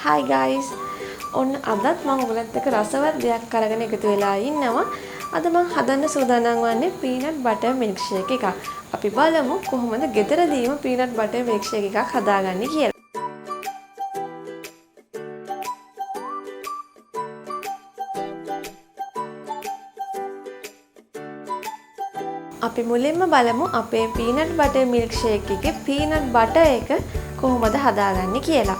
Hi guys. ඔන්න අදත් මම ඔයගලත් එක්ක රසවත් දෙයක් අරගෙන එකතු වෙලා ඉන්නවා. අද මම හදන්න සූදානම් වන්නේ peanut butter milkshake එකක්. අපි බලමු කොහොමද ගෙදරදීම peanut butter milkshake එකක් හදාගන්නේ කියලා. අපි මුලින්ම බලමු අපේ peanut butter milkshake එකේ peanut butter එක කොහොමද හදාගන්නේ කියලා.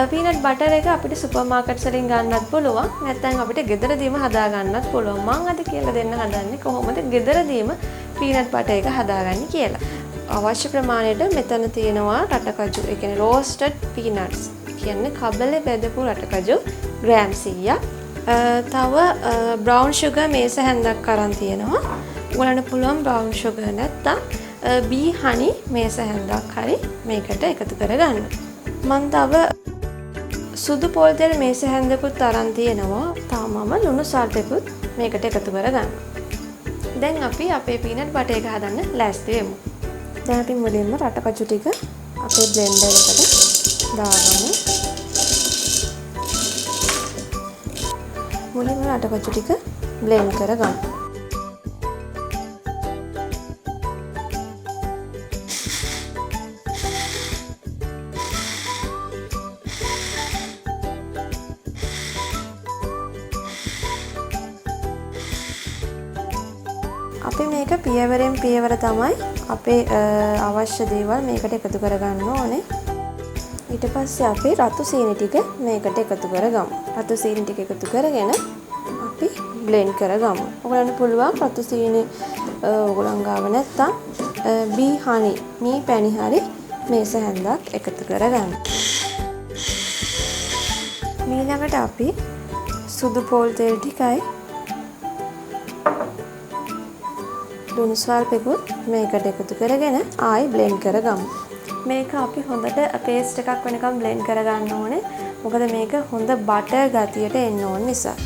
peanut butter එක අපිට සුපර් මාකට්ස් වලින් ගන්නත් පුළුවන්. නැත්නම් අපිට ගෙදරදීම හදා ගන්නත් පුළුවන්. මම අද කියලා දෙන්න හදන්නේ කොහොමද ගෙදරදීම peanut butter එක හදාගන්නේ කියලා. අවශ්‍ය ප්‍රමාණයට මෙතන තියෙනවා රටකජු. ඒ කියන්නේ roasted peanuts. කියන්නේ කබලේ බෙදපු රටකජු ග්‍රෑම් 100ක්. තව brown sugar මේස හැන්දක් අරන් තියෙනවා. ඔයාලට පුළුවන් brown sugar නැත්තම් bee honey මේස හැන්දක් හරි මේකට එකතු කරගන්න. මම තව සුදු පොල් තෙල් මේස හැන්දකුත් අරන් තියෙනවා. තාමම ලුණු සල්ටකුත් මේකට එකතු කරගන්න. දැන් අපි අපේ peanut butter එක හදන්න ලෑස්ති වෙමු. දැන් අපි මුලින්ම රටකජු ටික අපේ බ්ලෙන්ඩර් එකට දාගමු. මුලින්ම රටකජු ටික බ්ලෙන්ඩ් කරගමු. අපි මේක පියවරෙන් පියවර තමයි අපේ අවශ්‍ය දේවල් මේකට එකතු කරගන්න ඕනේ. ඊට පස්සේ අපි රතු සීනි ටික මේකට එකතු කරගමු. රතු සීනි ටික එකතු කරගෙන අපි බ්ලෙන්ඩ් කරගමු. ඔයගලන්ට පුළුවන් රතු සීනි ඔයගලන් ගාව නැත්තම් බී හනි මී පැණි හරි මේස හැන්දක් එකතු කරගන්න. ඊළඟට අපි සුදු පොල් තෙල් ටිකයි ලුණු ස්වල්පෙකුත් මේකට එකතු කරගෙන ආයි බ්ලෙන්ඩ් කරගමු. මේක අපි හොඳට පේස්ට් එකක් වෙනකම් බ්ලෙන්ඩ් කරගන්න ඕනේ. මොකද මේක හොඳ බටර් ගතියට එන්න ඕන නිසා.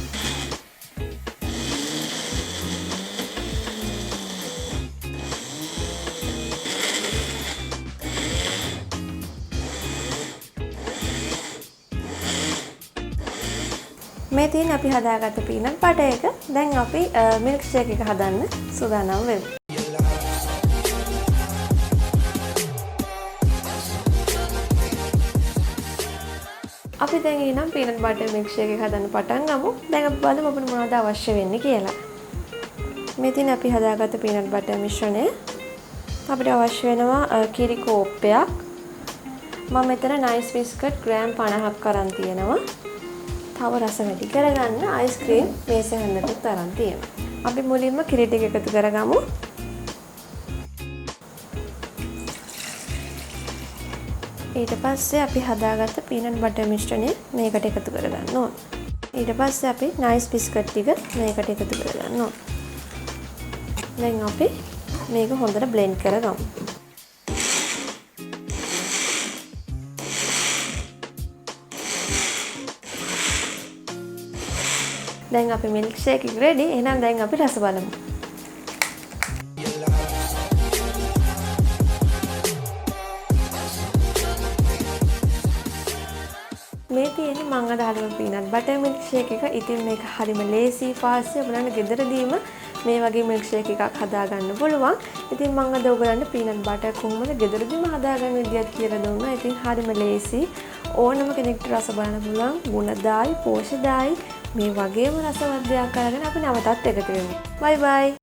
මේ තියෙන අපි හදාගත්ත peanut butter එක දැන් අපි milkshake එක හදන්න සූදානම් වෙමු. අපි දැන් ඊනම් peanut butter milkshake එක හදන්න පටන් ගමු. දැන් අපි බලමු අපිට මොනවද අවශ්‍ය වෙන්නේ කියලා. මේ තියෙන අපි හදාගත්ත peanut butter මිශ්‍රණය අපිට අවශ්‍ය වෙනවා කිරි කෝප්පයක්. මම මෙතන nice biscuit ග්‍රෑම් 50ක් අරන් තියෙනවා. තව රස වැඩි කරගන්න අයිස්ක්‍රීම් මේස හැන්දකුත් අරන් තියෙනවා. අපි මුලින්ම කිරි ටික එකතු කරගමු. ඊට පස්සේ අපි හදාගත්ත peanut butter මිශ්‍රණය මේකට එකතු කරගන්න ඕන. ඊට පස්සේ අපි nice biscuit ටික මේකට එකතු කරගන්න ඕන. දැන් අපි මේක හොඳට blend කරගමු. දැන් අපේ milkshake එක ready. එහෙනම් දැන් අපි රස බලමු. මේ තියෙන්නේ මම අද හදපු peanut butter milkshake එක. ඉතින් මේක හරිම ලේසි පාස්සිය. ඔයගලන්ට ගෙදරදීම මේ වගේ milkshake එකක් හදාගන්න පුළුවන්. ඉතින් මම අද ඔයගලන්ට peanut butter කොහොමද ගෙදරදීම හදාගන්න විදියක් කියලා දුන්නා. ඉතින් හරිම ලේසි. ඕනම කෙනෙක්ට රස බලන්න පුළුවන්. ගුණදායි, පෝෂ්‍යදායි මේ වගේම රසවත් දෙයක් අරගෙන අපි නැවතත් එකතු වෙමු. බයි බයි.